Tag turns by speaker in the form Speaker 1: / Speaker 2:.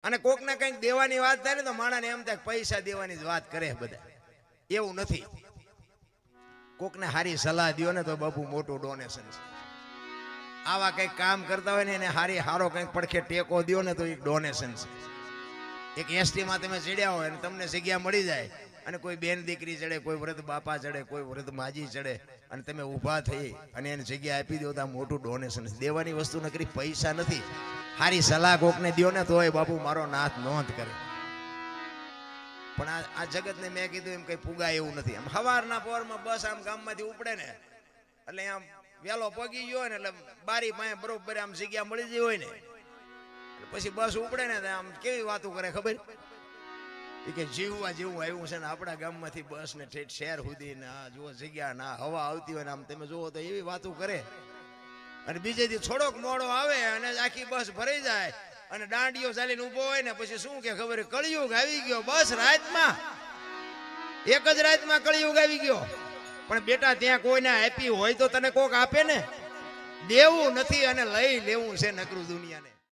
Speaker 1: અને કોકને કંઈક દેવાની વાત થાય ને તો માણસને એમ થાય પૈસા દેવાની જ વાત કરે બધા. એવું નથી. કોકને હારી સલાહ દ્યો ને તો બાપુ મોટું ડોનેશન છે. આવા કંઈક કામ કરતા હોય ને એને હારો કંઈક પડખે ટેકો દ્યો ને તો એ ડોનેશન છે. એક એસટીમાં તમે ચડ્યા હોય અને તમને જગ્યા મળી જાય અને કોઈ બેન દીકરી ચડે, કોઈ વૃદ્ધ બાપા ચડે, કોઈ વૃદ્ધ માજી ચડે અને તમે ઊભા થઈ અને એને જગ્યા આપી દો તો આ મોટું ડોનેશન છે. દેવાની વસ્તુ નકરી પૈસા નથી. હારી સલાહ કોકને દ્યો ને તોય બાપુ મારો નાથ નોંધ કરે. પણ આ જગતને મેં કીધું એમ કઈ પુગાય એવું નથી. આમ સવારના પોરમાં બસ આમ ગામમાંથી ઉપડે ને એટલે આમ વેલો પગી ગયો હોય ને એટલે બારી પાસે બરોબર આમ જગ્યા મળી ગઈ હોય ને પછી બસ ઉપડે ને આમ કેવી વાતો કરે ખબર કે જીવવા જેવું આવ્યું છે ને આપણા ગામમાંથી બસ ને ઠેઠ શહેર સુધી ને આ જુઓ જગ્યા ના હવા આવતી હોય ને આમ તમે જુઓ તો એવી વાતો કરે. અને બીજેથી થોડોક મોડો આવે અને આખી બસ ભરાઈ જાય અને દાંડીઓ ચાલીને ઉભો હોય ને પછી શું કે ખબર કળિયુગ આવી ગયો. બસ રાતમાં એક જ રાતમાં કળિયુગ આવી ગયો. પણ બેટા ત્યાં કોઈને આપી હોય તો તને કોક આપે ને. દેવું નથી અને લઈ લેવું છે નકરું દુનિયાને.